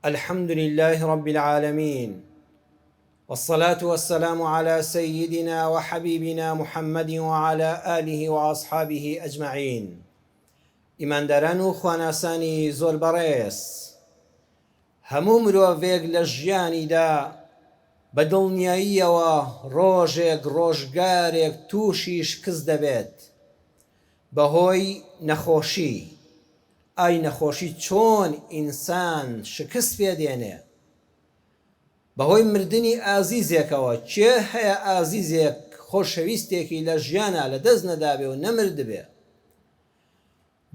الحمد لله رب العالمين، والصلاة والسلام على سيدنا وحبيبنا محمد وعلى آله وأصحابه أجمعين. ئیمانداران و خواناسانی زۆر بەڕێز، هەموو مرۆڤێک لە ژیانیدا بە دڵنیاییەوە ڕۆژێک ڕۆژگارێک تووشی شکست دەبێت بەهۆی نەخۆشی. ئای نەخۆشی چۆن ئینسان شکست پێدێنێ؟ بەهۆی مردنی ئازیزێکەوە. چێ هەیە ئازیزێک خۆشەویستێکی لە ژیانە لە دەست نەدابێ و نەمرد بێ؟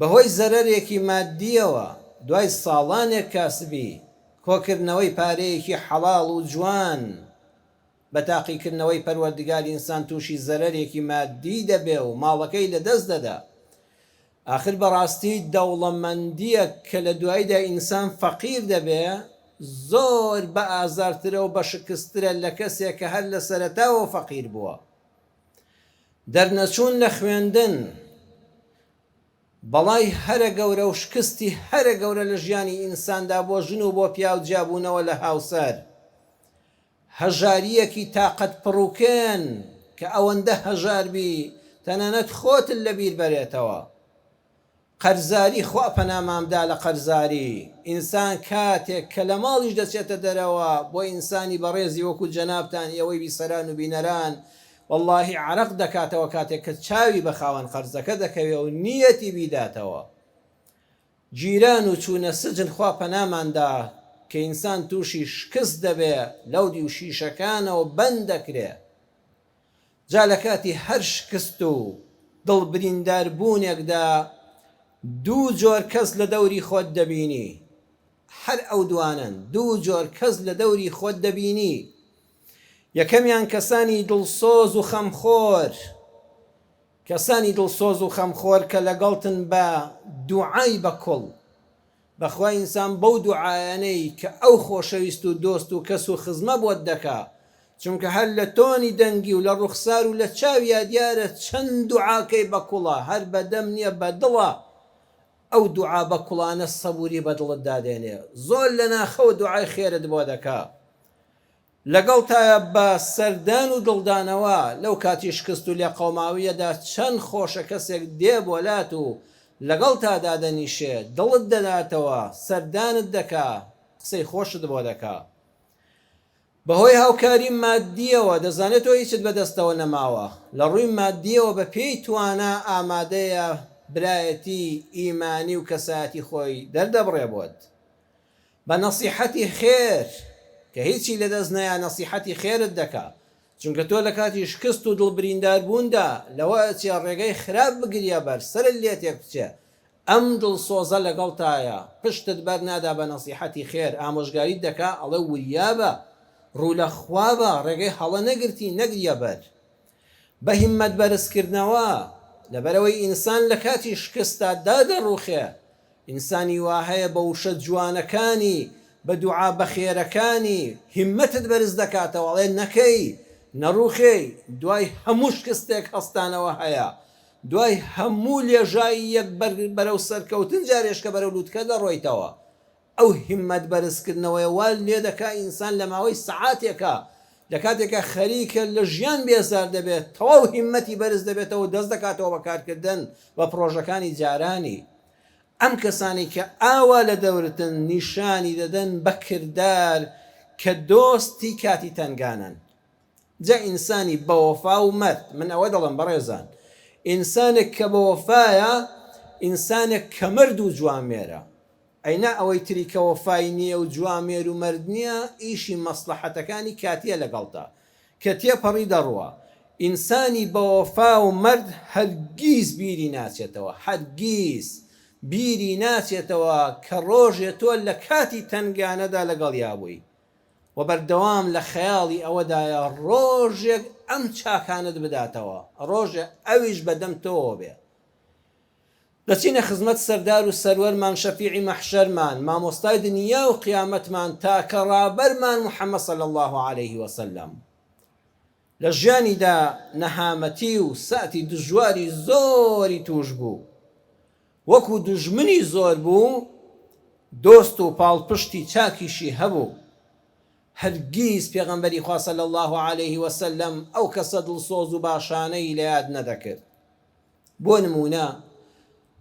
بەهۆی زەرەرێکی مادیەوە، دوای ساڵانێک کاسبی، کۆکردنەوەی پارەیەکی حەڵاڵ و جوان، بە تاقیکردنەوەی پەروەردگاری ئینسان تووشی زەرەرێکی مادی دەبێ و ماڵەکەی لە دەست دەدا. آخر بەڕاستی دەوڵەمەندیە کە لە دوایدا ئینسان فەقیر دەبێ زۆر بە ئازارترە و بە شکسترە لە کەسێک کە هەر لە سەرەتاوە فەقیر بووە. دەرنەچوون لە خوێندن بەڵای هەرە گەورە و شکستی هەرە گەورە لە ژیانی ئینساندا بۆ ژن و بۆ پیاو جیابوونەوە لە هاوسەر، هەژاریەکی تاقەت پڕووکێن کە ئەوەندە هەژاربی تەنانەت خۆتت لەبیر بەرێتەوە. قەرزاری، خوا پەنامامدا لە قەرزاری. ئینسان کاتێک کە لە ماڵیش دەچێتە دەرەوە بۆ ئینسانی بەڕێزی وەکو جەنابتان ئێوەی بیسەران و بینەران، واللهی عرق دەکاتەوە کاتێک کە چاوی بە خاوەن قەرزەکە دەکەوێ و نیەتی بیداتەوە. جیران و چوونە سجن، خوا پەناماندا کە ئینسان تووشی شکست دەبێ لەودی و شیشەکانەوە بەند دەکرێ. جا لە کاتی هەر شکست و دڵبریندار بوونێکدا دوو جۆر کەس لە دەوری خۆت دەبینی. هەر ئەو دوانن، دوو جۆر کەس لە دەوری خۆت دەبینی. یەکەمیان کەسانی دڵسۆز و خەمخۆر، کەسانی دڵسۆز و خەمخۆر کە لەگەڵتن بە دوعای بەکوڵ. بەخوا ئینسان بەو دوعایانەی کە ئەو خۆشەویست و دۆست و کەس و خزمە بۆت دەکا، چونکە هەر لە تۆنی دەنگی و لە ڕوخسار و لە چاویا دیارە چەند دوعاکەی بەکوڵە، هەر بەدەم نییە بەدڵە. ئەو دوعا بەکوڵانە سەبووری بە دڵت دادێنێ، زۆر لە ناخەوە دوعای خێرت بۆ دەکا. لەگەڵ تایە بە سەردان و دڵدانەوە لەو کاتی شکست و لێ قەوماویەدا چەند خۆشە کەسێک دێ بۆلات و لەگەڵ تا دادەنیشێ، دڵت دەداتەوە، سەردانت دەکا، قسەی خۆشت بۆ دەکا. بەهۆی هاوکاری مادیەوە دەزانێت تۆ هیچت بەدەستەوە نەماوە، لە ڕووی مادیەوە بە پێی توانە ئامادەیە برایەتی ئیمانی و کەسایەتی خۆی دەردەبڕێ بۆت بە نەسیحەتی خێر کە هیچی لەدەست نەیە، نەسیحەتی خێرت دەکا. چونکە تۆ لە کاتی شکست و دڵبریندار بووندا لەوە چێ ڕێگەی خراپ بگریە بەر سەرت لێ تێک بچێ، ئەم دڵسۆزە لەگەڵ تایە پشتت بەر نادا بە نەسیحەتی خێر، ئامۆژگاریت دەکا، ئەڵێ وریابە، ڕوو لە خوابە، ڕێگەی هەڵە نەگرتی نەگریە بەر. بە هیممەت بەرزکردنەوە لەبەرەوەی ئینسان لە کاتی شکستدا دادەڕوخێ. ئینسانی وا هەیە بە وشە جوانەکانی، بە دوعا بە خێرەکانی هیممەتت بەرز دەکاتەوە، ئەڵێ نەکەی، نەڕوخێی. دوای هەموو شکستێک هەستانەوە هەیە، دوای هەموو لێژایی یەک بەرەو سەرکەوتن جارێشکە بەرەو لووتکە دەڕۆیتەوە. ئەو هیممەت بەرزکردنەوەی وا لێ دەکا ئینسان لە ماوەی سەعاتێکە، لە کاتێکە خەریکە لە ژیان بێزار دەبێت، تەواو هیممەتی بەرز دەبێتەوە، دەست دەکاتەوە بەکارکردن بە پرۆژەکانی جارانی. ئەم کەسانی کە ئاوا لە دەورتن نیشانی دەدەن بە کردار کە دۆستی کاتی تەنگانن. جا ئینسانی بەوەفا و مەرد، من ئەوە دەڵم بەڕێزان، ئینسانێک کە بەوەفایە ئینسانێک کە مرد و جوامێرە. ئەینا ئەوەی تری کە وەفای نییە و جوامێر و مرد نییە، ئیشی مەسلحەتەکانی کاتیە لەگەڵتا، کە تێپەڕی دەڕوە. ئینسانی بەوەفا و مرد هەرگیز بیری ناچێتەوە، هەرگیز بیری ناچێتەوە کە ڕۆژێ تۆ لە کاتی تەنگانەدا لەگەڵیا بووی و بەردەوام لە خەیاڵی ئەوەدایە ڕۆژێک ئەم چاکانت بداتەوە، ڕۆژێ ئەویش بەدەم تۆوە بێ. دەچینە خزمەت سەردار و سەروەرمان، شەفیعی مەحشەرمان، مامۆستای دنیا و قیامەتمان، تاکە ڕابەرمان محەممەد صلی الله عليه وسلم. لە ژیانیدا نەهامەتی و ساتی دژواری زۆری توش بوو، وەکو دژمنی زۆر بوو، دۆست و پاڵپشتی چاکیشی هەبوو. هەرگیز پێغەمبەری خوا صلی الله عليه وسلم ئەو کەسە دڵسۆز و باشانەی لە یاد نەدەکرد. بۆ نمونە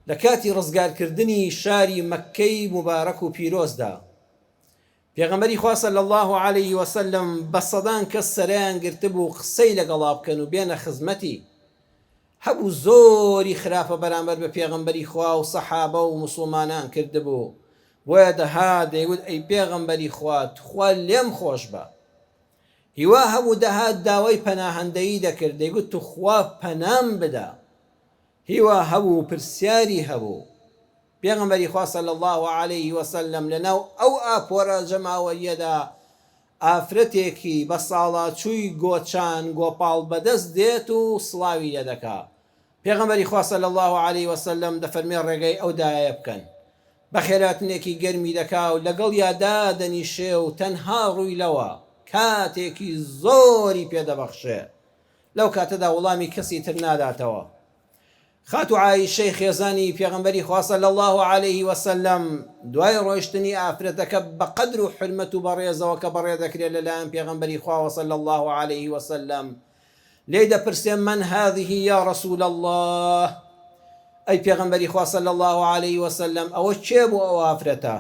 لە کاتی ڕزگارکردنی شاری مەککەی مبارەک و پیرۆزدا پێغەمبەری خوا صلی الله عليه وسلم بە سەدان کەس سەرایان گرتبوو قسەی لەگەڵا بکەن و بێنە خزمەتی. هەبوو زۆری خراپە بەرامبەر بە پێغەمبەری خوا و سەحابە و مسلمانان کردبوو. بۆیە دەهات دەیگوت ئەی پێغەمبەری خوا تخوا لێم خۆش بە. هیوا هەبوو دەهات داوای پەناهەندەیی دەکرد دەیگوت تخوا پەنام بدە. هیوا هەبوو پرسیاری هەبوو. پێغەمبەری خوا صلی الله عليه وسلم لەناو ئەو ئاپۆرە جەماوەریەدا ئافرەتێکی بە ساڵاچووی گۆچان گۆپاڵ بەدەست دێت و سڵاوی لێ دەکا. پێغەمبەری خوا صلی الله عليه وسلم دەفەرمێ ڕێگەی ئەو دایە بکەن. بە خێراتنێکی گەرمی دەکا و لەگەڵ یادا دەنیشێ و تەنها ڕووی لەوە کاتێکی زۆری پێدەبەخشێ. لەو کاتەدا وەڵامی کەسی تر ناداتەوە. خاتو عایشەی خێزانی پێغەمبەری خوا صلی الله عليه وسلم دوای ڕۆیشتنی ئافرەتەکە بە قەدر و حرمەت و بەڕێزەوە کە بەڕێ دەکرێت لەلایەن پێغەمبەری خوا صلی الله عليه وسلم لێی دەپرسێ من هذه یا رسول الله. ئەی پێغەمبەری خوا صلی الله عليه وسلم ئەوە چێ بوو ئەو ئافرەتە؟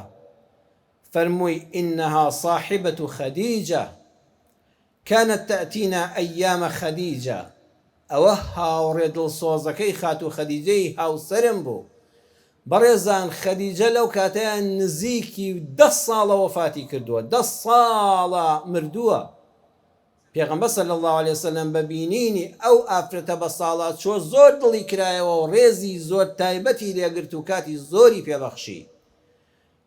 فەرمووی إنها صاحبة خديجة كانت تأتينا أيام خديجة. ئەوە هاوڕێ دڵسۆزەکەی خاتو خەدیجەی هاوسەرم بوو. بەڕێزان خەدیجە لەو کاتەیە نزیکی 10 ساڵە وەفاتی کردووە، 10 ساڵە مردووە. پێغەمبەر صلی الله عليه وسلم بەبینینی ئەو ئافرەتە بە ساڵات چۆ زۆر دڵی کرایەوە و ڕێزی زۆر تایبەتی لێگرت و کاتی زۆری پێبەخشی.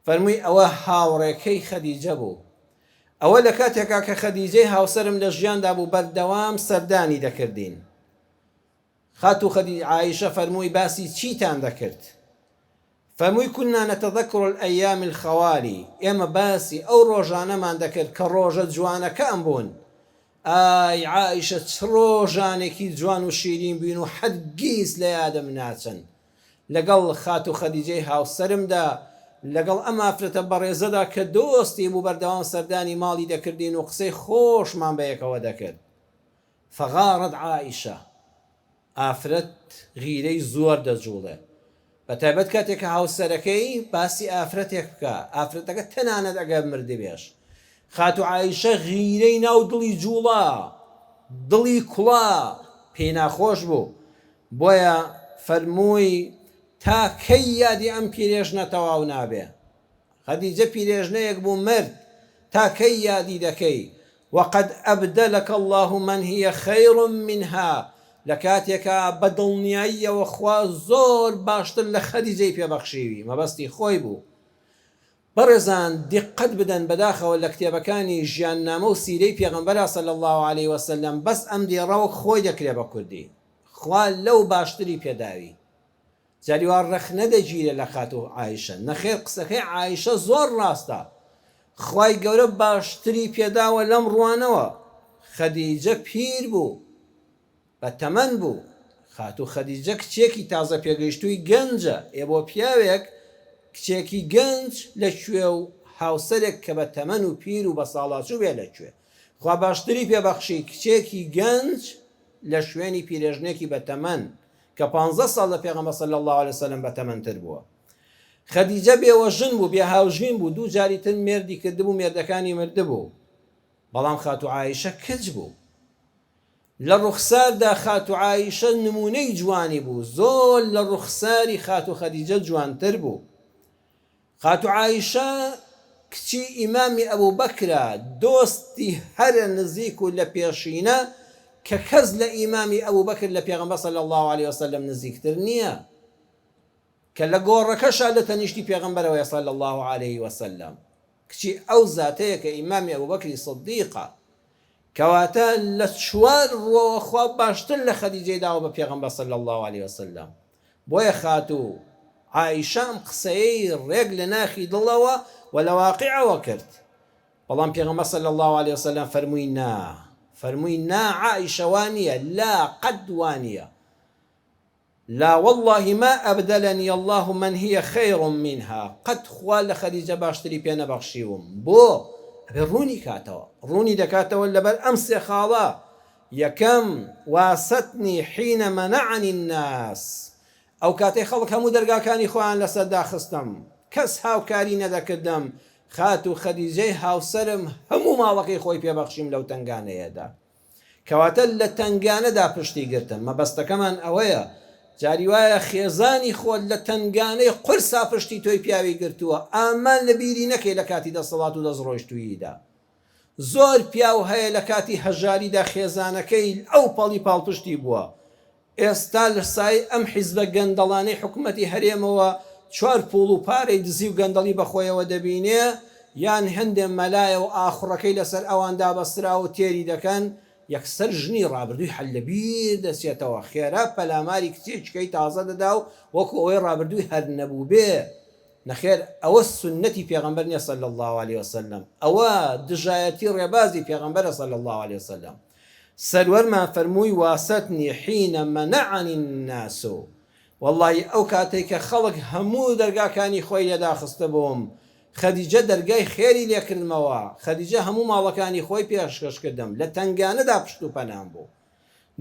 فەرمووی ئەوە هاوڕێکەی خەدیجە بوو. ئەوە لە کاتێکا کە خەدیجەی هاوسەرم لە ژیاندا بوو بەردەوام سەردانی دەکردین. خاتو عایشە فەرمووی باسی چیتان دەکرد؟ فەرمووی كنا نتذكر الأيام الخوالي. ئێمە باسی ئەو ڕۆژانەمان دەکرد کە ڕۆژە جوانەکان بوون. ئای عایشە چ ڕۆژانێکی جوان و شیرین بوین و هەرگیز لە یادم ناچن. لەگەڵ خاتو خەدیجەی هاوسەرمدا لەگەڵ ئەم ئافرەتە بەڕێزەدا کە دۆستی بوو بەردەوام سەردانی ماڵی دەکردین و قسەی خۆشمان بەیەکەوە دەکرد. فغارت عایشە. ئافرەت غیرەی زۆر دەجوڵێ. بەتایبەت کاتێک کە هاوسەرەکەی باسی ئافرەتێک بکە ئافرەتەکە تەنانەت ئەگەر مردبێش. خاتو عایشە غیرەی ناو دڵی جوڵا دڵی کوڵا پێی ناخۆش بوو. بۆیە فەرمووی تا کەی یادی ئەم پیرێژنە تەواو نابێ. خەدیجە پیرێژنەیەک بوو مرد تا کەی یادی دەکەی. وقد أبدلك الله من هي خير منها. لە کاتێکە بە دڵنیاییەوە خوا زۆر باشتر لە خەدیجەی پێبەخشیوی مەبەستی خۆی بوو. بەڕێزان دیقەت بدەن بەداخەوە لە کتێبەکانی ژیاننامە و سیرەی پێغەمبەر صلی الله عليه وسلم بەس ئەم دێڕەوە خۆی دەکرێ بە کوردی. خوا لەو باشتری پێداوی. جاریوار ڕەخ نەدەگیرێ لە خاتو عایشە. نەخێر قسەکەی عایشە زۆر ڕاستە. خوای گەورە باشتری پێداوە لەم ڕوانەوە. خەدیجە پیر بوو. بەتەمەن بوو. خاتو خەدیجە کچێکی تازە پێگەیشتووی گەنجە. بۆ پیاوێک کچێکی گەنج لەکوێ و هاوسەرێک کە بەتەمەن و پیر و بە ساڵاچوو بێ لەکوێ. خوا باشتری پێبەخشی کچێکی گەنج لە شوێنی پیرێژنێکی بەتەمەن کە 15 ساڵ لە پێغەمبەر صلی الله عليه وسلم بەتەمەنتر بووە. خەدیجە بێوەژن بوو بێ هاوژین بوو. دوو جاری تر مێردی کردبوو مێردەکانی مردبوو. بەڵام خاتو عایشە کچ بوو. لە ڕوخساردا خاتو عایشە نمونەی جوانی بوو. زۆر لە ڕوخساری خاتو خەدیجە جوانتر بوو. خاتو عایشە کچی ئیمامی ئەبوو بەکرە دۆستی هەرە نزیک و لە پێشینە کە کەس لە ئیمامی ئەبوو بەکر لە پێغەمبەر صلی الله عليه وسلم نزیکتر نییە کە لە گۆڕەکەشا لە تەنیشتی پێغەمبەرەوەی صلی الله عليه وسلم. کچی ئەو زاتەیە کە ئیمامی ئەبوو بەکری سیدیقە کەواتە لە چوار ڕۆوە خوا باشتر لە خەدیجەی داوە بە پێغەمبەر صلی الله عليه وسلم. بۆیە خاتو عایشەم قسەیەی ڕێک لە ناخی دڵەوە و لە واقعەوە کرد. بەڵام پێغەمبەر صلی الله عليه وسلم فەرمووی نا. فەرمووی نا عایشە وانیە لا قەد وانیە. لا والله ما أبدلني الله من هي خير منها قد خوال لخديجة باشتري بينا بخشيوم بو روني كاتوا روني دكاتوا لبر أمس خالا يكم واستني حين منعني الناس أو كاتي خلق همو درقا كان إخوان لسدا خستم كس هاو كارين دكدم خاتو خديجة هاو سرم همو مالكي خوي بيا بخشيم لو تنقاني يدا كواتل لتنقاني دا پشتی گرتم ما بستا كمان أويا جاری وایە خێزانی خۆت لە تنگانەی قورسا پشتی تۆی پیاوی گرتووە ئامان لە بیری نەکەی لە کاتی دەسەڵات و دەستڕۆیشتووییدا زۆر پیاو هەیە لە کاتی هەژاریدا خێزانەکەی ئەو پەڵی پاڵپشتی بووە ئێستا لە سای ئەم حیزبە گەندەڵانەی حکوومەتی هەرێمەوە چوار پوڵ و پارەی دزی و گەندەڵی بەخۆیەوە دەبینێ یان هەندێک مەلایە و ئاخڕەکەی لەسەر ئەواندا بەسترا و تێری دەکەن یەکسەر ژنی ڕابردووی هەل لەبیر دەچێتەوە خێرا پەلاماری کچێکەکەی تازە دەدا و وەکو ئەوەی ڕابردووی هەر نەبوو بێ نەخێر ئەوە سنەتی پێغەمبەر نیە صلی الله عليه وسلم ئەوە دژایەتی ڕێبازی پێغەمبەرە صلی الله عليه وسلم سەروەرمان فەرمووی واستنی حین منعني الناس والله ئەو کاتێک کە خەڵک هەموو دەرگاکانی خۆی لێدا خستە بووم خەدیجە دەرگای خێری لێکردمەوە خەدیجە هەموو ماڵەکانی خۆی پێشکەش کردم لە تنگانەدا پشت و پەنام بوو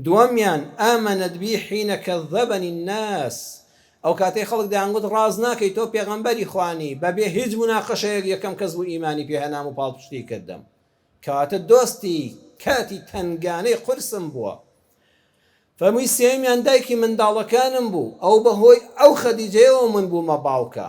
دووەمیان ئامەنەت بی حینە کەذەبەنی الناس ئەو کاتەی خەڵک دەیانگوت ڕاز ناکەی تۆ پێغەمبەری خوانی بەبێ هیچ موناقەشەیەک یەکەم کەس بوو ئیمانی پێهێنام و پاڵپشتی کردم کەواتە دۆستی کاتی تنگانەی قورسم بووە فەرمووی سێمیان دایکی منداڵەکانم بوو ئەو بەهۆی ئەو خەدیجەیەوە من بوومە باوکە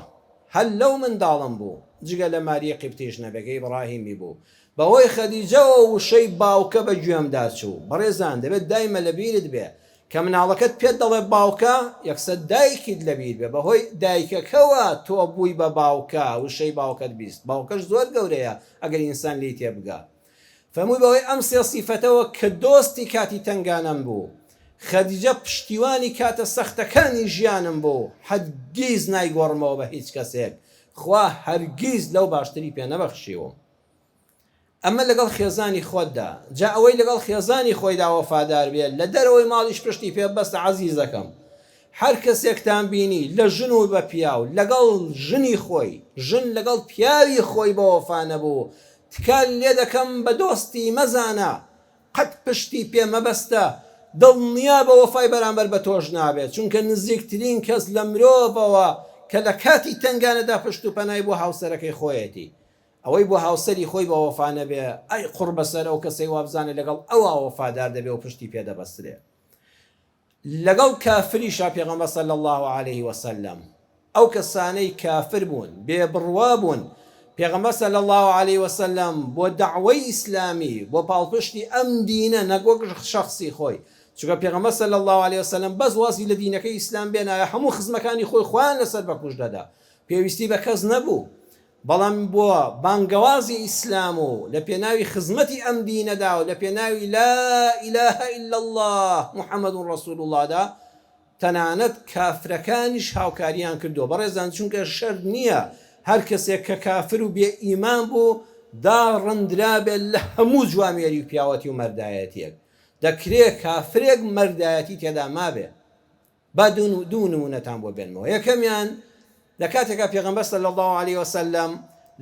هەل لەو منداڵم بوو جگە لە ماریە قیبتیش نەبێکەی ئیبراهیمی بوو بەهۆی خەدیجەوە وشەی باوکە بە گوێمدا چوو بەڕێزان دەبێت دایمە لەبیرت بێ کە مناڵەکەت پێت دەڵێ باوکە یەکسەر دایکیت لەبیر بێ بەهۆی دایکەکەوە تۆ بووی بە باوکە وشەی باوکەت بیست باوکەش زۆر گەورەیە ئەگەر ئینسان لی تێبگا فەرمووی بەهۆی ئەم سێ سیفەتەوە کە دۆستی کاتی تنگانم بوو خەدیجە پشتیوانی کاتە سەختەکانی ژیانم بوو هەرگیز نایگۆڕمەوە بە هیچ کەسێک خوا هەرگیز لەو باشتری پێ نەبەخشیوە ئەمە لەگەڵ خێزانی خۆتدا جا ئەوەی لەگەڵ خێزانی خۆیدا وەفادار بێت لە دەرەوەی ماڵیش پشتی پێ بەستە عەزیزەکەم هەر کەسێکتان بینی لە ژن و بە پیاو لەگەڵ ژنی خۆی ژن لەگەڵ پیاوی خۆی بە وەفا نەبوو تکال لێ دەکەم بە دۆستی مەزانە قەت پشتی پێ مەبەستە دڵنیا بە وەفای بەرامبەر بە تۆش نابێت چونکە نزیکترین کەس لە مرۆڤەوە کە لە کاتی تنگانەدا پشت و پەنای بۆ هاوسەرەکەی خۆیەتی ئەوەی بۆ هاوسەری خۆی بە وەفا نەبێ ئەی قوڕ بەسەر ئەو کەسەی وابزانێ لەگەڵ ئەوە وەفادار دەبێ و پشتی پێدەبەسترێ لەگەڵ کافریشا پێغەمبەر صلی الله عليه وسلم ئەو کەسانەی کافر بوون بێبڕوا بوون پێغەمبەر صلی الله عليه وسلم بۆ دەعوەی ئیسلامی بۆ پاڵپشتی ئەم دینە نەگوەک شەخسی خۆی چونکە پێغەمبەر صلی الله عليه وسلم بەس واسی لە دینەکەی ئیسلام بێنایە هەموو خزمەکانی خۆی خۆیان لەسەر بەکوژ دەدا پێویستی بە کەس نەبوو بەڵام بۆ بانگەوازی ئیسلام و لە پێناوی خزمەتی ئەم دینەدا و لە پێناوی لا إله إلا الله محمد رسول الله دا تەنانەت کافرەکانیش هاوکاریان کردووە بەڕێزان چونکە شەر نییە هەر کەسێک کە کافر و بێ ئیمان بوو داڕەندرابێت لە هەموو جوامێری و پیاوەتی و مەردایەتیەک دەکرێت کافرێک مەردایەتی تێدا مابێ با دوو نمونەتان بۆ بێنمەوە یەکەمیان لە کاتێکا پێغەمبەر صلی الله عليه وسلم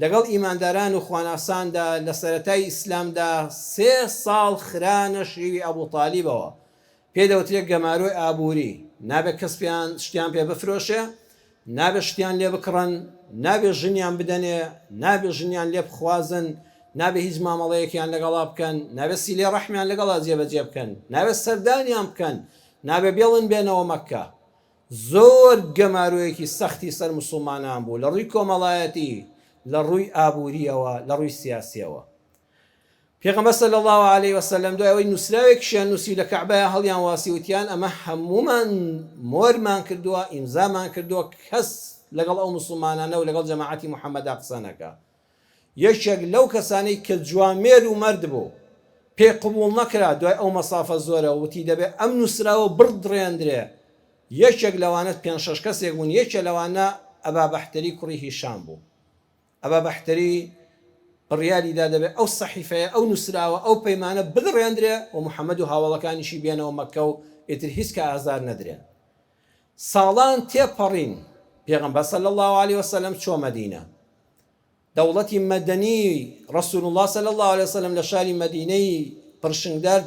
لەگەڵ ئیمانداران و خواناساندا لە سەرەتای ئیسلامدا 3 ساڵ خرانە شێوی ئەبوو تالیبەوە پێدەوترێت گەمارۆی ئابووری نابێت کەس شتیان پێ بفرۆشێ نابێت شتیان لێ بکڕن نابێت ژنیان بدەنێ نابێت ژنیان لێ بخوازن نابێت هیچ مامەڵەیەکیان لەگەڵا بکەن نابێت سیلێ ڕەحمیان لەگەڵا جێبەجێ بکەن نابێت سەردانیان بکەن نابێت بێڵن بێنەوە مەککە زۆر گەمارویەکی سەختی سەر موسڵمانان بوو لە ڕووی کۆمەڵایەتی لە ڕووی ئابووریەوە لە ڕووی سیاسیەوە پێغەمبەر صلی الله عليه وسلم دوای ئەوەی نووسراوێکیان نووسی لە کەعبەیە هەڵیان واسی وتیان ئەمە هەمومان مۆرمان کردووە ئیمزامان کردووە کەس لەگەڵ ئەو موسڵمانانە و لەگەڵ جەماعەتی محەممەدا قسە نەکا یەکێک لەو کەسانەی کە جوامێر و مەرد بوو پێ قبوڵ نەکرا دوای ئەو مەسافە زۆرە وتی دەبێت ئەم نووسراوە بڕدڕێندرێ یەکێک لەوانت 5-6 کەسێک بوون یەکێ لەوانە ئەبا بەحتەری کوڕی هیشام بوو ئەبا بەحتەری بڕیاریدا دەبێت ئەو سەحیفەیە ئەو نووسراوە ئەو پەیمانە بدڕێندرێ و محەممەد و هاوڵەکانیشی بێنەوە مەکە و ئیتر هیچ کە ئازار نەدرێن ساڵان تێپەڕین پێغەمبەر صلی الله عليه وسلم چۆ مەدینە دەوڵەتی مەدەنی ڕەسوول الله صلی الله عليه وسلم لە شاری مەدینەی پڕشنگدار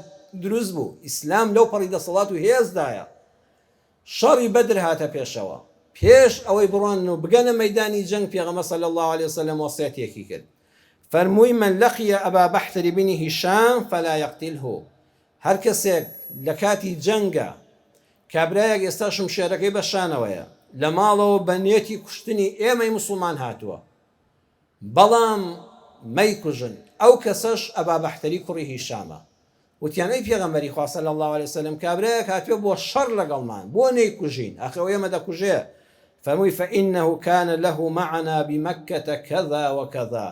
دروست بوو ئیسلام لەو پەڕی دەسەڵات و هێزدایە شەڕی بەدر هاتە پێشەوە پێش ئەوەی بڕۆن و بگەنە مەیدانی جەنگ پێغەمبەر صلی الله عليه وسلم وەسیەتێکی کرد فەرمووی من لەقیە ئەبا بەحتەری بنی هیشام فەلا یەقتلهو هەر کەسێک لە کاتی جەنگە کابرایەک ئێستا شمشێرەکەی بەشانەوەیە لە ماڵەوە بە نێتی کوشتنی ئێمەی موسڵمان هاتووە بەڵام مەیکوژن ئەو کەسەش ئەبا بەحتەری کوڕی هیشامە وتیان ئەی پێغەمبەری خوا صلی الله عليه وسلم کابرایەک هاتووە بۆ شەڕ لەگەڵمان بۆ نەیکوژین ئەخەوە ئێمە دەکوژێ فەرمووی فإنه كان له معنا بمكة كذا وكذا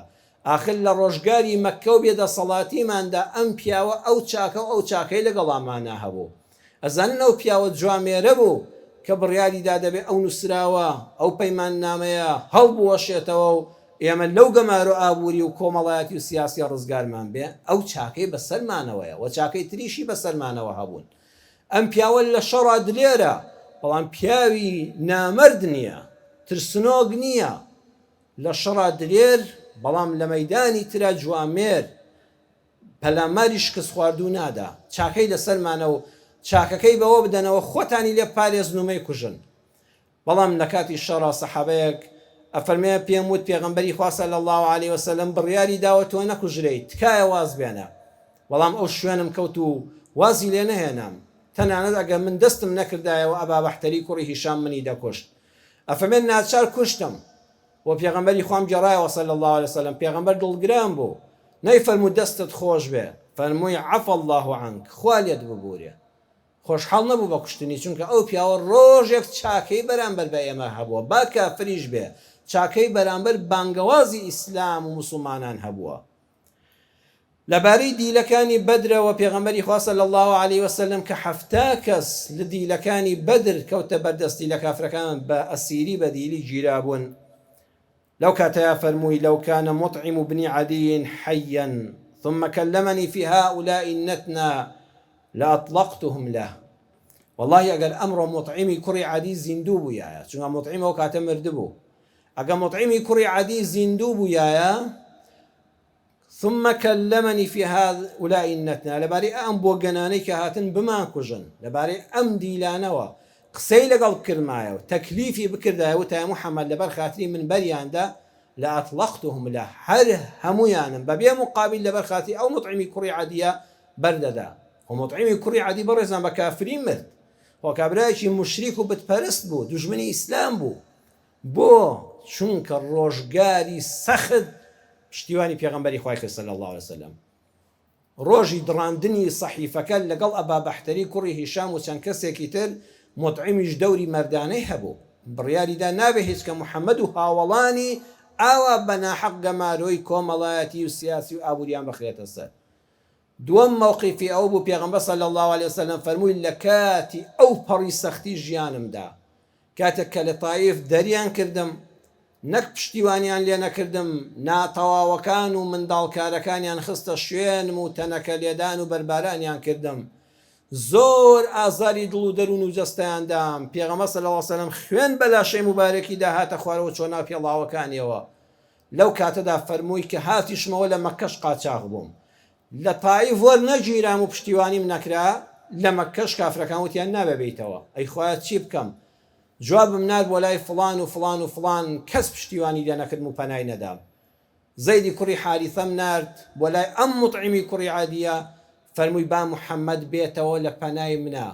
آخر لە ڕۆژگاری مەککە و بێدەسەڵاتیماندا ئەم پیاوە ئەو چاکە و ئەو چاکەی لەگەڵامانە هەبوو ئەزانن ئەو پیاوە جوامێرە بوو کە بڕیاریدا دەبێ ئەو نووسراوە ئەو پەیمان نامەیە هەڵبوەشێتەوە و ئێمە لەو گەمار و ئابووری و کۆمەڵایەتی و سیاسی ڕزگارمان بێ ئەو چاکەی بەسەرمانەوەیە و چاکەی تریشی بەسەرمانەوە هەبوون ئەم پیاوە لە شەڕا دلێرە بەڵام پیاوی نامەرد نییە ترسنۆک نییە لە شەڕا دلێر بەڵام لە مەیدانی ترا جوامێر پەلاماری شکست خواردوو نادا چاکەی لەسەرمانە و چاکەکەی بەوە بدەنەوە خۆتانی لێ پارێزنومەی کوژن بەڵام لە کاتی شەڕا سەحابەیەک ئەفەرمێ پێم وت پێغەمبەری خوا صلی الله عليه وسلم بڕیاری داوە تۆ نەکوژرەیت تکایە واز بێنە بەڵام ئەو شوێنم کەوت و وازی لێ نەهێنام تەنانەت ئەگەر من دەستم نەکردایەوە ئەبا بەحتەری کوڕی هیشام منی دەکوشت ئەفەرمێن ناچار کوشتم و پێغەمبەری خوام گێڕایەوە صلی الله عليه وسلم پێغەمبەر دڵگران بوو نەیفەرموو دەستت خۆش بێ فەرمووی عەفە الله عنک خوا لێت ببورێ خۆشحاڵ نەبوو بە کوشتنی چونکە ئەو پیاوە ڕۆژێک چاکەی بەرامبەر بە ئێمە هەبووە با کافریش بێ چاکەی بەرامبەر بانگەوازی ئیسلام و موسڵمانان هەبووە لەبارەی دیلەکانی بەدرەوە پێغەمبەری خوا صلی الله عليه وسلم کە 7 کەس لە دیلەکانی بەدر کەوتە بەردەستی لە کافرەکان بە ئەسیری بە دیلی گیرابوون لو كاتيا فرموي لو كان مطعم بن عدي حيا ثم كلمني في هؤلاء النتنا لأطلقتهم له والله أقل أمر مطعمي كري عدي زندوب يايا شو مطعمه كاتم مردبو أقل مطعمي كري عدي زندوب يايا ثم كلمني في هؤلاء النتنا لباري أم بوغناني كهاتن بما كجن لباري أم ديلانوا قسەی لەگەڵ کردمایەوە تەکلیفی بکردایەوە تا محەممەد لەبەر خاتری من بەریاندا لە ئەطلەقتهم لە هەر هەمویانم بەبێ مقابل لەبەر خاتری ئەو مطعمی کوڕی عەدیە بەردەدا و مطعمی کوڕی عەدی بەڕێزان بە کافری مرد خۆ کابرایەکی مشریک و بتپەرست بوو دوژمنی ئیسلام بوو بۆ چونکە ڕۆژگاری سەخت پشتیوانی پێغەمبەری خوای کرد صلی الله عليه وسلم ڕۆژی دڕاندنی سەحیفەکە لەگەڵ ئەبا بەحتەری کوڕی هیشام و چەند کەسێکی تر مطعمیش دەوری مەردانەی هەبوو بڕیاریدا نابێ هیچ کە محەممەد و هاوڵانی ئاوا بەناحەق گەمارۆی کۆمەڵایەتی و سیاسی و ئابووریان بەخرێتە سەر دووەم مووقیفی ئەو بوو پێغەمبەر صلی الله عليه وسلم فەرمووی لە کاتی ئەو پەڕی سەختی ژیانمدا کاتێک کە لە تایف دەریان کردم نەک پشتیوانیان لێ نەکردم ناتەواوەکان و منداڵکارەکانیان خستە شوێنم و تەنەکە لێدان و بەربارانیان کردم زۆر ئازاری دڵ و دەروون و جەستەیاندام پێغەمبەر صلی الله عليه وسلم خوێن بەلاشەی مبارەکی داهاتە خوارەوە چۆنا پێڵاوەکانیەوە لەو کاتەدا فەرمووی کە هاتیشمەوە لە مەککەش قاچاغ بووم لە تایف وەرنەگیرام و پشتیوانیم نەکرا لە مەککەش کافرەکان وتیان نابێ بێیتەوە ئەی خوایە چی بکەم جوابم نار بۆ لای فڵان و فڵان و فڵان کەس پشتیوانی لێ نەکردم و پەنای نەدام زەیدی کوڕی حارثەم نارد بۆ لای ئەم مطعمی کوڕی عەدیە فەرمووی با محەممەد بێتەوە لە پەنای منە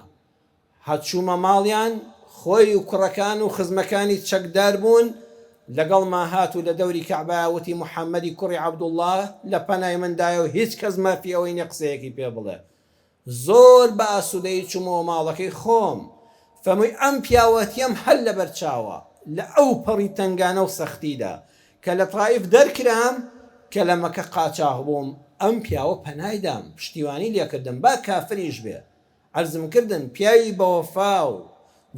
هەچوومە ماڵیان خۆی و کوڕەکان و خزمەکانی چەکدار بوون لەگەڵ ما هات و لە دەوری کەعبەوتی محەممەدی کوڕی عەبدوڵڵاه لە پەنای مندایە و هیچ کەس مافی ئەوەی نە قسەیەکی پێ بڵێ زۆر بە ئاسوودەی چوومەوە ماڵەکەی خۆم فەرمووی ئەم پیاوەتیم هەر لە بەرچاوە لە ئەو پەڕی تنگانە و سەختیدا کە لە تایف دەرکرام کە لە مەکە قاچاغ بووم ئەم پیاوە پەنایدام پشتیوانی لێکردم با کافریش بێ عەرزم کردن پیاوی بەوەفا و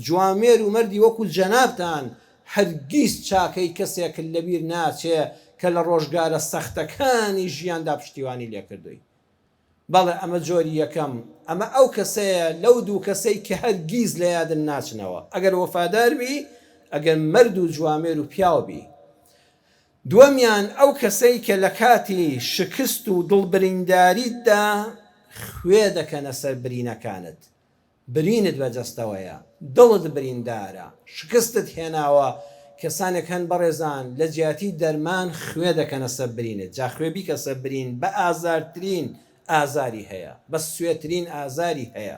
جوامێر و مەردی وەکو جەنابتان هەرگیز چاکەی کەسێک لەبیر ناچێ کە لە ڕۆژگارە سەختەکانی ژیاندا پشتیوانی لێکردووی بەڵێ ئەمە جۆری یەکەم. ئەمە ئەو کەسەیە لەو دوو کەسەی کە هەرگیز لە یادن ناچنەوە ئەگەر وەفاداربی، ئەگەر مرد و جوامێر و پیاوبی. دووەمیان ئەو کەسەی کە لە کاتی شکست و دڵبرینداریتدا خوێ دەکەنە سەر برینەکانت. برینت بەجەستەوەیە، دڵت بریندارە، شکستت هێناوە. کەسانێک هەن بەڕێزان لە جیاتی دەرمان خوێ دەکەنە سەر برینت. جا خوێ بیکە سەر برین بە ئازارترین ئازاری هەیە، بە سوێترین ئازاری هەیە.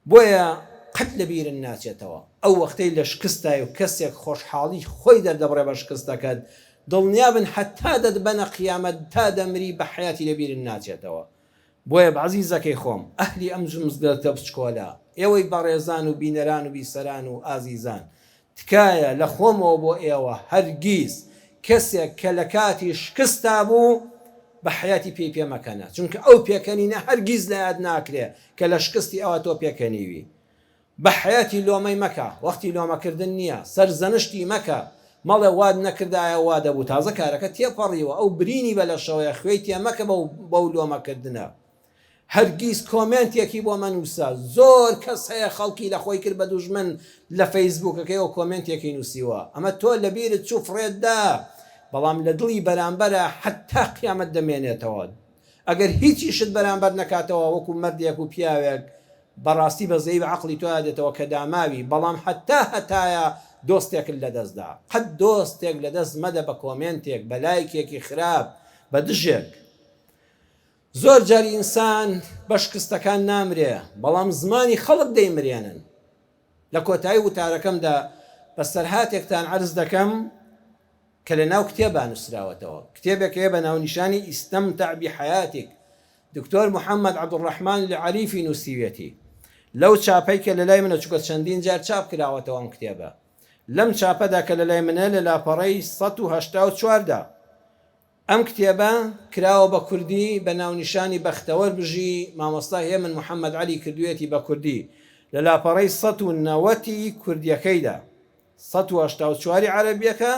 بۆیە قەت لە بیرن ناچێتەوە ئەو وەختەی لە شکستای و کەسێک خۆشحاڵی خۆی دەردەبڕێ بە شکستەکەت، دڵنیابن حتا دەدبەنە قیامەت تا دەمری بە حیاتی لە بیرن ناچێتەوە. بۆیە بەعزیزەکەی خۆم، ئەهلی ئەم مزگەوتە بچکۆلە، ئێوەی بەڕێزان و بینەران و بیسەران و ئازیزان، تکایە لە خۆمەوە بۆ ئێوە هەرگیز کەسێک کە لە کاتی شکستا بوو بە حیاتی پێ مەکەنە، چونکە ئەو پێکەنینە هەرگیز لە یاد ناکرێ کە لە شکستی ئەوە تۆ پێکەنیوی. بە حیاتی لۆمەی مەکە، وەختی لۆمەکردن نییە، سەرزەنشتی مەکە، مەڵێ واد نەکردایە وا دەبوو، تازە کارەکە تێپەڕیوە، ئەو برینی بە لە شەوەیە خوێی تێ مەکە بەو لۆمەکردنە. هەرگیز کۆمنتێکی بۆ منووسە. زۆر کەس هەیە خەڵکی لە خۆی کرد بە دوژمن لە فەیسبووکەکەی و کۆمنتێکی نووسیوە، ئەمە تۆ لە بیرت چوو فڕێتدا، بەڵام لە دڵی بەرامبەرە حتا قیامەت دەمێنێتەوە. ئەگەر هیچی شت بەرامبەر نەکاتەوە وەکو مردێک و پیاوێک، بەڕاستی بەزەی بە عەقڵی تۆ دێتەوە کە داماوی، بەڵام هەتایە دۆستێکت لەدەستدا. قەت دۆستێک لەدەست مەدە بە کۆمنتێک، بە لایکێکی خراپ، بە دژێک. زۆر جاری ئینسان بە شکستەکان نامرێ، بەڵام زمانی خەڵک دەیمرێنن. لە کۆتایی وتارەکەمدا بە سەرهاتێکتان عەرز دەکەم کە لە ناو کتێبە نووسراوەتەوە، کتێبێک هەیە بە ناونیشانی ئیستەمتع بحەیاتیک، دکتۆر محەممەد عەبدوڕەحمان العەریفی نووسیوێتی. لەو چاپەی کە لە لای منە چووکە چەندین جار چاپ کراوەتەوە ئەم کتێبە، لەم چاپەدا کە لە لای منە لە لاپەڕەی 184دا. ئەم کتێبە کراوە بە کوردی بە ناونیشانی بەختەوەر بژی مامۆستا هێمن محەممەد عەلی کردوێتی بە کوردی لە لاپەڕەی 190 کوردیەکەیدا، 184 عەرەبیەکە،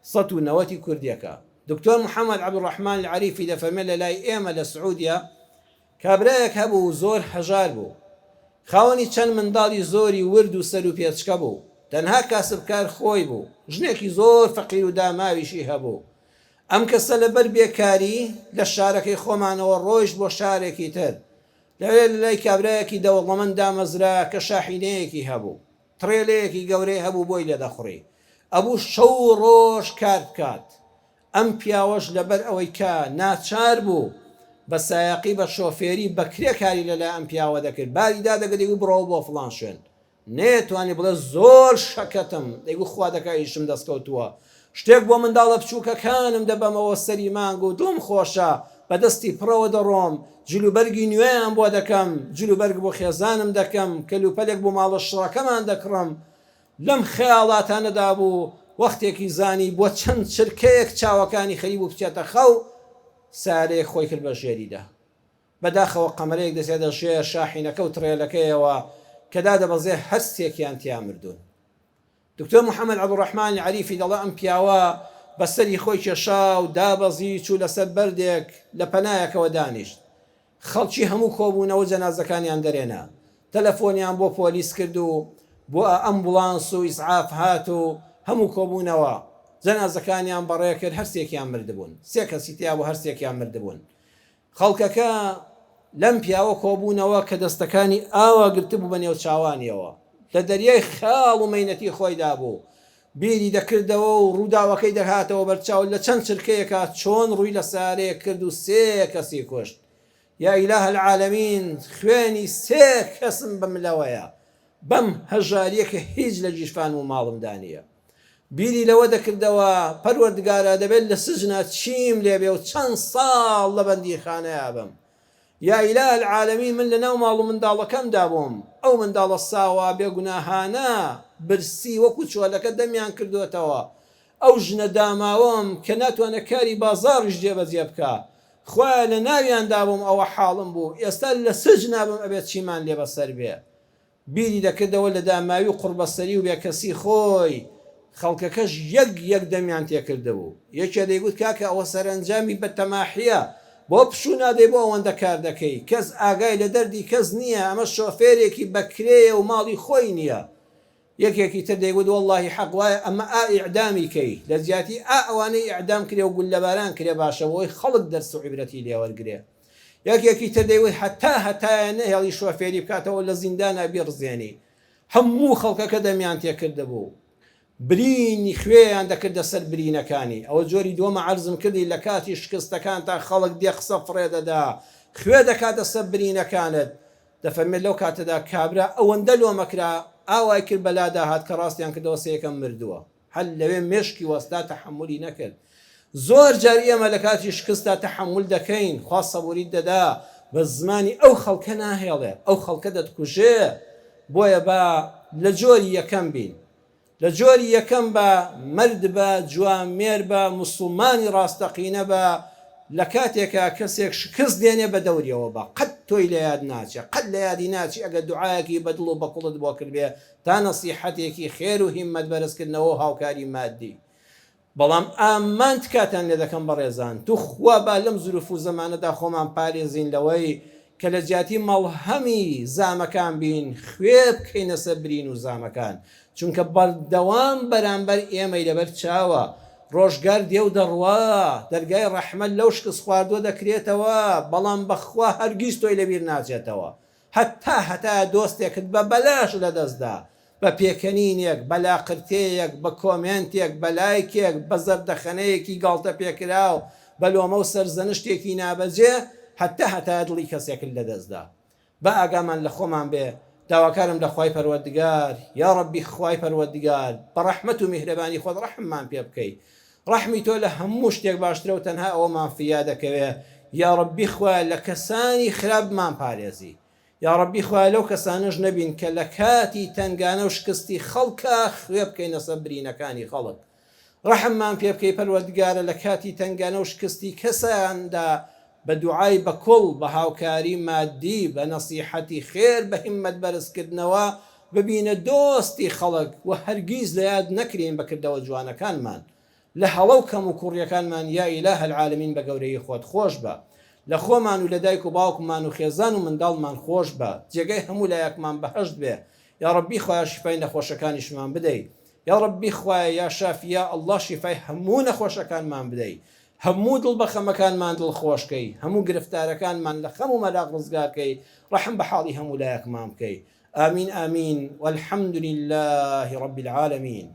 190 کوردیەکە. دکتۆر محەممەد عەبدوڕەحمان العەریفی دەفەرمێت لە لای ئێمە لە سعودیا کابرایەک هەبوو زۆر هەژار بوو، خاوەنی چەند منداڵی زۆری ورد و سەر و پێچکە بوو، تەنها کاسبکار خۆی بوو، ژنێکی زۆر فەقیر و داماویشی هەبوو. ئەم کەسە لەبەر بێکاری لە شارەکەی خۆمانەوە ڕۆیشت بۆ شارێکی تر، لەوێ لای کابرایەکی دەوڵەمەند دامەزرا کە شاحینەیەکی هەبوو، تڕێلەیەکی گەورەی هەبوو بۆی لێدەخوڕی، ئەبوو شەو و ڕۆژ کار بکات. ئەم پیاوەش لەبەر ئەوەی کە ناچار بوو بە سایەقی بە شۆفێری بەکرێ کاری لەلای ئەم پیاوە دەکرد، باریدا دەگەدەی و بڕەوە بۆ فڵان شوێن، نێتوانی بڵێ زۆر شەکەتم، دەیگو خوا دەکایشم دەستکەوتووە، شتێک بۆ منداڵە بچووکەکانم دەبەمەوە سەری مانگ و دڵم خۆشە، بەدەستی پڕەوە دەڕۆم، جلوبەرگی نوێیان بۆ دەکەم، جلوبەرگ بۆ خێزانم دەکەم، کەلوپەلێک بۆ ماڵە شڕەکەمان دەکڕم. لەم خەیاڵاتانەدا بوو وەختێکی زانی بۆ چەند چرکەیەک چاوەکانی خەریب و بچێتە خەو، سارەیەک خۆی کرد بە ژێریدا، بەداخەوە قەمەرەیەک دەسێتە ژێر شاحینەکە و تڕێلەکەیەوە کە دادەبەزێ هەستێکیان تیا مردوون. دکتۆر محەممەد عەبدوڕەحمان العەریفی دەڵێ ئەم پیاوە بەسەری خۆی کێشا و دابەزی چوو لەسەر بەردێک لە پەنایەکەوە دانیشت. خەڵکی هەموو کۆبوونەوە جەنازەکانیان دەرێنا، تەلەفۆنیان بۆ پۆلیس کرد و بۆ ئەمبوڵانس و ئیسعاف هات و هەموو کۆبوونەوە جەنازەکانیان بەڕێ کرد، هەرسێکیان مردبوون، 3 کەسی تیا بوو هەرسێکیان مردبوون. خەڵکەکە لەم پیاوە کۆبوونەوە کە دەستەکانی ئاوا گرتبوو بە نێو چاوانیەوە، لە دەریای خاڵ و مەینەتی خۆیدا بوو، بیری دەکردەوە و ڕووداوەکەی دەهاتەوە بەرچاو، لە چەند چرکەیەکە چۆن ڕووی لە سارەیە کرد و 3 کەسی کوشت. یا ئیلاهە العالەمین، خوێنی 3 کەسم بملەوەیە، بەم هەژاریەکە هیچ لە جیشفان و ماڵم دانیە. بیری لەوە دەکردەوە پەروەردگارە دەبێت لە سژنە چیم لێبێ و چەند ساڵ لە بەندیخانەیە بم. یا ئیلاهە العالەمین، من لە ناو ماڵ و منداڵەکەمدا بووم، ئەو منداڵە ساوا بێگوناهانە برسی وەکو چۆلەکە دەمیان کردوێتەوە، ئەو ژنە داماوەم کە ناتوانە کاری بازاڕیش جێبەجێ بکە، خوایە لە ناویاندا بووم ئەوە حاڵم بوو، ئێستا لە سژنا بم ئەبێت چیمان لێ بەسەر بێ. بیری دەکردەوە لە داماوی و قوربەسەری و بێکەسی خۆی، خەڵکەکەش یەک دەمیان تێکردە بوو. یەکێ دەیگوت کاکە ئەوە سەرنجامی بەتەماحیە، بۆ پشوو نادەی بۆ ئەوەندە کار دەکەی کەس ئاگای لە دەردی کەس نییە ئەمە شۆفێرێکی بەکرێە و ماڵی خۆی نییە یەکێکی تر دەیگوت وەڵڵاهی حەق وایە ئەمە ئیعدامی کەی لە زیاتی ئەوانەی ئیعدام کرێ و گول لەباران کرێ باشەوەی خەڵک دەرس و عیبرەتی لێوەرگرێ یەکێکی تر دەیوت هەتایە نەهێڵی شۆفێری بکاتەوە لە زیندانە بیڕزێنی هەموو خەڵکەکە دەمیان تێکردبوو برینی خوێیان دەکردە سەر برینەکانی ئەوە جۆری دووەمە عەرزم کردی لە کاتی شکستەکان تا خەڵک دێ قسە فڕێدەدا خوێ دەکاتە سەر برینەکانت دەفەرمێت لەو کاتەدا کابرا ئەوەندە لۆمەکرا ئاوای کرد بەلادا هات کە ڕاستیان کردەوە سەیەکەم مردووە هەل لەوێ مێشکی وەستا تەحملی نەکرد زۆر جاری ئێمە لە کاتی شکستا تەحمل دەکەین خوا سەبووری دەدا بە زمانی ئەو خەڵکە ناهێڵێ ئەو خەڵکە دەتکوژێ بۆیە بە لە جۆری یەکەم بین لە جۆری یەکەم بە مرد بە جوامێر بە مسلمانی ڕاستەقینە بە لە کاتێکە کەسێک شکست دێنێ بە دەوریەوە بە قەت تۆی لە یاد ناچێ قەت لە یادی ناچی ئەگە دوعایەکی بەدڵ و بەقوڵت بۆ کردبێ تا نەسیحەتێکی خێر و هیممەت بەرزکردنەوە هاوکاری مادی بەڵام ئامان تکاتان لێ دەکەم بەڕێزان تو خوا با لەم زروف و زەمانەدا خۆمان پارێزین لەوەی کە لە جیاتی مەڵهەمی زامەکان بین خوێ بکەینە سەر برین و زامەکان چونکە بەردەوام بەرامبەر ئێمەی لەبەر چاوە ڕۆژگار دێ و دەڕوا دەرگای ڕەحمەت لەو شکست خواردووە دەکرێتەوە بەڵام بەخوا هەرگیز تۆی لەبیر ناچێتەوە هەتا دۆستێکت بە بەلاش لە دەستدا بە پێکەنینێک بە لاقرتەیەک بە کۆمنتێک بە لایکێک بە زەردەخەنەیەکی گاڵتە پێکراو بە لۆمە و سەرزەنشتێکی نابەجێ هەتا دڵی کەسێکت لە دەستدا بە ئاگامان لە خۆمان بێ داواکارم لە خوای پەروەردگار یا ڕەبی خوای پەروەردگار بە ڕەحمەت و میهرەبانی خۆت ڕەحممان پێ بکەی ڕەحمی تۆ لە هەموو شتێک باشترە و تەنها ئەوەمان فیا دەکەوێ یا ڕەبی خوای لە کەسانی خراپمان پارێزی یا ڕەبی خوای لەو کەسانش نەبین کە لە کاتی تەنگانە و شکستی خەڵکە خوێ بکەینە سەر برینەکانی خەڵک ڕەحممان پێ بکەی پەروەردگارە لە کاتی تەنگانە و شکستی کەساندا بە دوعای بەکوڵ بە هاوکاری مادی بە نەسیحەتی خێر بە هیممەت بەرزکردنەوە ببینە دۆستی خەڵک و هەرگیز لە یاد نەکرێن بەکردەوە جوانەکانمان لە هەڵە و کەم و کوڕیەکانمان یا ئیلاه العالمین بە گەورەی خۆت خۆش بە لە خۆمان و لە دایک و باوکمان و خێزان و منداڵمان خۆش بە جێگەی هەموو لایەکمان بەهەشت بێ یا ڕەبی خوای شیفای نەخۆشەکانیشمان بدەیت یا ڕەبی خوای یا شافی یا ئەڵڵا شیفای هەموو نەخۆشەکانمان بدەیت هەموو دڵ بە خەمەکانمان دڵخۆشکەی هەموو گرفتارەکانمان لە خەم و مەلاق ڕزگارکەی ڕەحم بە حاڵی هەموو لایەکمان بکەی آمین آمین والحمد لله رب العالمين